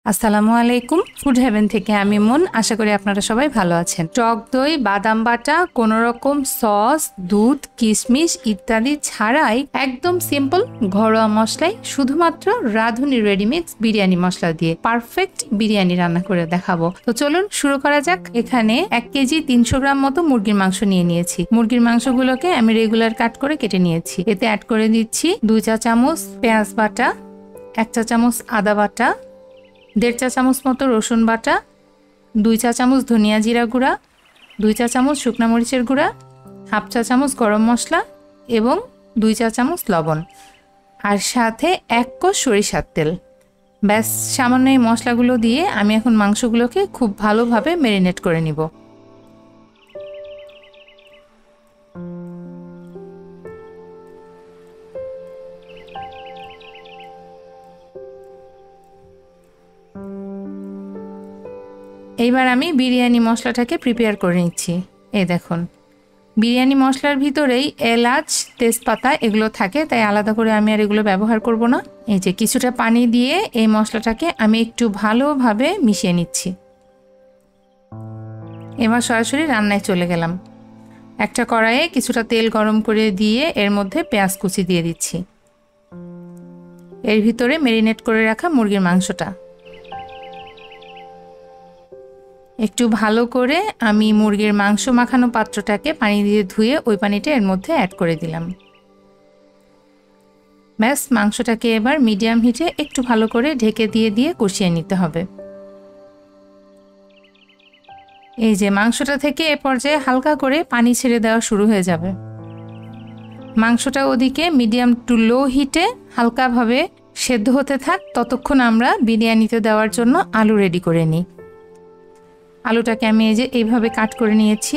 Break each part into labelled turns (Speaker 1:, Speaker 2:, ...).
Speaker 1: আসসালামু আলাইকুম। Food haven থেকে আমি মন। আশা করি আপনারা সবাই ভালো আছেন। টক দই, বাদাম বাটা, কোনো রকম সস, দুধ, কিশমিশ ইত্যাদি ছাড়াই একদম সিম্পল ঘরোয়া মশলায় শুধুমাত্র রাঁধুনি রেডিমিক্স বিরিয়ানি মশলা দিয়ে পারফেক্ট বিরিয়ানি রান্না করে দেখাবো। তো চলুন শুরু করা যাক। এখানে 1 কেজি 300 গ্রাম মতো মুরগির মাংস নিয়ে নিয়েছি। মুরগির মাংসগুলোকে আমি রেগুলার কাট করে কেটে নিয়েছি। এতে অ্যাড করে দিচ্ছি 2 চা চামচ পেঁয়াজ বাটা, 1 চা চামচ আদা বাটা, 1.5 চা চামচ মতো রসুন বাটা, 2 চা চামচ ধনিয়া জিরা গুঁড়া, 2 চা চামচ শুকনো মরিচের গুঁড়া, 1/2 চা চামচ গরম মশলা এবং 2 চা চামচ লবণ, আর সাথে 1 কোষ সরিষার তেল। ব্যাস, সামান্য এই মশলাগুলো দিয়ে আমি এখন মাংসগুলোকে খুব ভালোভাবে ম্যারিনেট করে নিব। এইবার আমি বিরিয়ানি মশলাটাকে প্রিপেয়ার করে নিচ্ছি। এই দেখুন, বিরিয়ানি মশলার ভিতরেই এলাচ, তেজপাতা এগুলো থাকে, তাই আলাদা করে আমি আর এগুলো ব্যবহার করব না। এই যে কিছুটা পানি দিয়ে এই মশলাটাকে আমি একটু ভালোভাবে মিশিয়ে নিচ্ছি। এবার সরাসরি রান্নায় চলে গেলাম। একটা কড়াইয়ে কিছুটা তেল গরম করে দিয়ে এর মধ্যে পেঁয়াজ কুচি দিয়ে দিচ্ছি। এর ভিতরে ম্যারিনেট করে রাখা মুরগির মাংসটা একটু ভালো করে আমি মুরগির মাংস মাখানো পাত্রটাকে পানি দিয়ে ধুয়ে ওই পানিটা এর মধ্যে অ্যাড করে দিলাম। ব্যাস, মাংসটাকে এবার মিডিয়াম হিটে একটু ভালো করে ঢেকে দিয়ে কষিয়ে নিতে হবে। এই যে মাংসটা থেকে এ পর্যায়ে হালকা করে পানি ছেড়ে দেওয়া শুরু হয়ে যাবে। মাংসটা ওদিকে মিডিয়াম টু লো হিটে হালকাভাবে সেদ্ধ হতে থাক, ততক্ষণ আমরা বিরিয়ানিতে দেওয়ার জন্য আলু রেডি করে নিই। আলুটাকে আমি এই যে এইভাবে কাট করে নিয়েছি।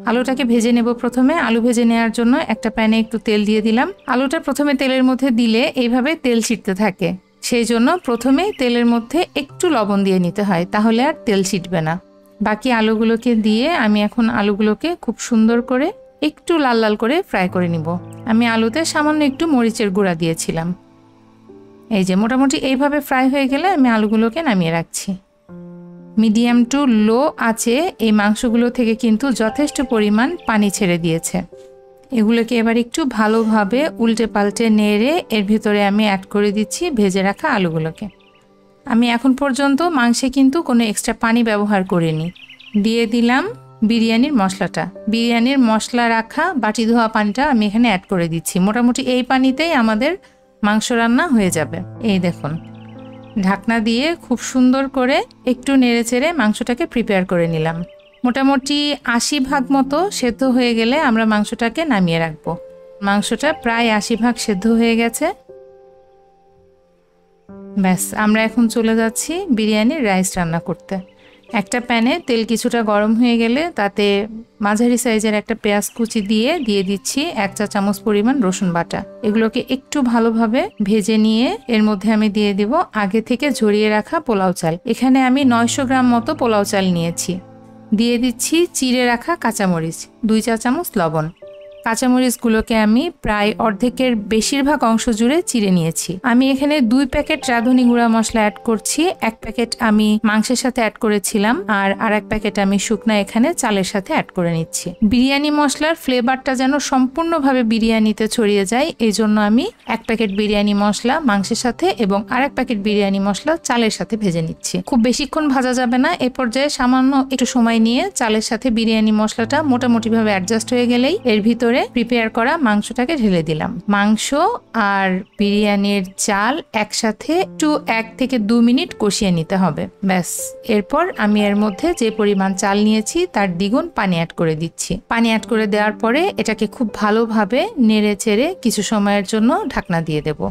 Speaker 1: আলুটাকে ভেজে নেব। প্রথমে আলু ভেজে নেওয়ার জন্য একটা প্যানে একটু তেল দিয়ে দিলাম। আলুটা প্রথমে তেলের মধ্যে দিলে এইভাবে তেল ছিটতে থাকে, সেই জন্য প্রথমে তেলের মধ্যে একটু লবণ দিয়ে নিতে হয়, তাহলে আর তেল ছিটবে না। বাকি আলুগুলোকে দিয়ে আমি এখন আলুগুলোকে খুব সুন্দর করে একটু লাল লাল করে ফ্রাই করে নিব। আমি আলুতে সামান্য একটু মরিচের গুঁড়া দিয়েছিলাম। এই যে মোটামুটি এইভাবে ফ্রাই হয়ে গেলে আমি আলুগুলোকে নামিয়ে রাখছি। মিডিয়াম টু লো আছে এই মাংসগুলো থেকে কিন্তু যথেষ্ট পরিমাণ পানি ছেড়ে দিয়েছে। এগুলোকে এবার একটু ভালোভাবে উল্টে পাল্টে নেড়ে এর ভিতরে আমি অ্যাড করে দিচ্ছি ভেজে রাখা আলুগুলোকে। আমি এখন পর্যন্ত মাংসে কিন্তু কোনো এক্সট্রা পানি ব্যবহার করিনি। দিয়ে দিলাম বিরিয়ানির মশলাটা। বিরিয়ানির মশলা রাখা বাটি ধোয়া পানিটা আমি এখানে অ্যাড করে দিচ্ছি। মোটামুটি এই পানিতেই আমাদের মাংস রান্না হয়ে যাবে। এই দেখুন, ঢাকনা দিয়ে খুব সুন্দর করে একটু নেড়েচেড়ে মাংসটাকে প্রিপেয়ার করে নিলাম। মোটামুটি 80 ভাগ মতো সেদ্ধ হয়ে গেলে আমরা মাংসটাকে নামিয়ে রাখবো। মাংসটা প্রায় 80 ভাগ সেদ্ধ হয়ে গেছে। ব্যাস, আমরা এখন চলে যাচ্ছি বিরিয়ানির রাইস রান্না করতে। একটা প্যানে তেল কিছুটা গরম হয়ে গেলে তাতে মাঝারি সাইজের একটা পেঁয়াজ কুচি দিয়ে দিচ্ছি 1 চা চামচ পরিমাণ রসুন বাটা। এগুলোকে একটু ভালোভাবে ভেজে নিয়ে এর মধ্যে আমি দিয়ে দিব আগে থেকে ঝরিয়ে রাখা পোলাও চাল। এখানে আমি 900 গ্রাম মতো পোলাও চাল নিয়েছি। দিয়ে দিচ্ছি চিড়ে রাখা কাঁচামরিচ, 2 চা চামচ লবণ। কাঁচামরিচগুলোকে আমি প্রায় অর্ধেকের বেশিরভাগ অংশ জুড়ে চিড়ে নিয়েছি। আমি এখানে 2 প্যাকেট রাঁধুনি গুঁড়া মশলা অ্যাড করছি। 1 প্যাকেট আমি মাংসের সাথে অ্যাড করেছিলাম, আর 1 প্যাকেট আমি শুকনা এখানে চালের সাথে অ্যাড করে নিচ্ছি। বিরিয়ানি মশলার ফ্লেভারটা যেন সম্পূর্ণভাবে বিরিয়ানিতে ছড়িয়ে যায়, এই জন্য আমি 1 প্যাকেট বিরিয়ানি মশলা মাংসের সাথে এবং 1 প্যাকেট বিরিয়ানি মশলা চালের সাথে ভেজে নিচ্ছি। খুব বেশিক্ষণ ভাজা যাবে না। এ পর্যায়ে সামান্য একটু সময় নিয়ে চালের সাথে বিরিয়ানি মশলাটা মোটামুটিভাবে অ্যাডজাস্ট হয়ে গেলেই এর ভিতরে প্রিপেয়ার করা মাংসটাকে ঢেলে দিলাম। মাংস আর বিরিয়ানির চাল একসাথে একটু 1 থেকে 2 মিনিট কষিয়ে নিতে হবে। ব্যাস, এরপর আমি এর মধ্যে যে পরিমাণ চাল নিয়েছি তার দ্বিগুণ পানি অ্যাড করে দিচ্ছি। পানি অ্যাড করে দেওয়ার পরে এটাকে খুব ভালোভাবে নেড়ে চেড়ে কিছু সময়ের জন্য ঢাকনা দিয়ে দেব।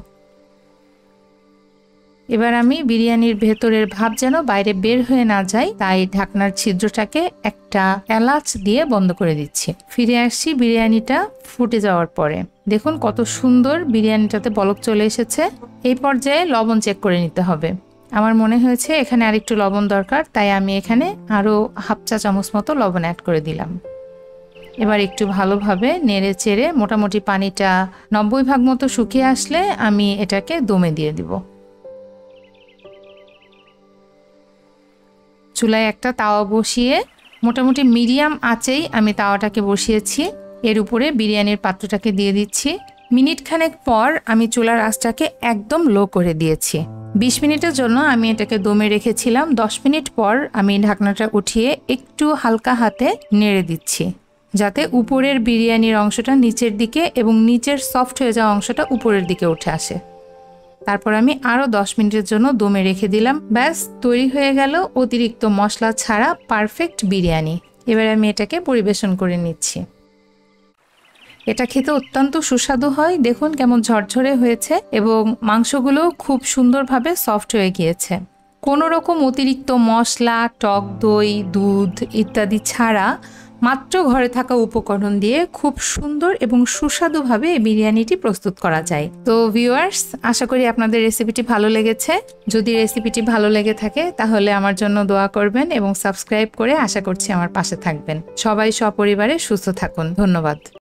Speaker 1: এবার আমি বিরিয়ানির ভেতরের ভাব যেন বাইরে বের হয়ে না যায়, তাই ঢাকনার ছিদ্রটাকে একটা এলাচ দিয়ে বন্ধ করে দিচ্ছি। ফিরে আসছি বিরিয়ানিটা ফুটে যাওয়ার পরে। দেখুন কত সুন্দর বিরিয়ানিটাতে বলক চলে এসেছে। এই পর্যায়ে লবণ চেক করে নিতে হবে। আমার মনে হয়েছে এখানে আরেকটু লবণ দরকার, তাই আমি এখানে আরও 1/2 চা চামচ মতো লবণ অ্যাড করে দিলাম। এবার একটু ভালোভাবে নেড়ে চেড়ে মোটামুটি পানিটা 90% মতো শুকিয়ে আসলে আমি এটাকে দমে দিয়ে দিব। চুলায় একটা তাওয়া বসিয়ে মোটামুটি মিডিয়াম আঁচেই আমি তাওয়াটাকে বসিয়েছি। এর উপরে বিরিয়ানির পাত্রটাকে দিয়ে দিচ্ছি। মিনিট খানেক পর আমি চুলার আঁচটাকে একদম লো করে দিয়েছি। 20 মিনিটের জন্য আমি এটাকে দমে রেখেছিলাম। 10 মিনিট পর আমি ঢাকনাটা উঠিয়ে একটু হালকা হাতে নেড়ে দিচ্ছি, যাতে উপরের বিরিয়ানির অংশটা নিচের দিকে এবং নিচের সফট হয়ে যাওয়া অংশটা উপরের দিকে উঠে আসে। তারপর আমি আরও 10 মিনিটের জন্য দমে রেখে দিলাম। ব্যাস তৈরি হয়ে গেল অতিরিক্ত মশলা ছাড়া পারফেক্ট বিরিয়ানি। এবার আমি এটাকে পরিবেশন করে নিচ্ছি। এটা খেতে অত্যন্ত সুস্বাদু হয়। দেখুন কেমন ঝরঝরে হয়েছে এবং মাংসগুলো খুব সুন্দরভাবে সফট হয়ে গিয়েছে। কোনো রকম অতিরিক্ত মশলা, টক দই, দুধ ইত্যাদি ছাড়া মাত্র ঘরে থাকা উপকরণ দিয়ে খুব সুন্দর এবং সুস্বাদুভাবে এই বিরিয়ানিটি প্রস্তুত করা যায়। তো ভিউয়ার্স, আশা করি আপনাদের রেসিপিটি ভালো লেগেছে। যদি রেসিপিটি ভালো লেগে থাকে তাহলে আমার জন্য দোয়া করবেন এবং সাবস্ক্রাইব করে আশা করছি আমার পাশে থাকবেন। সবাই সপরিবারে সুস্থ থাকুন। ধন্যবাদ।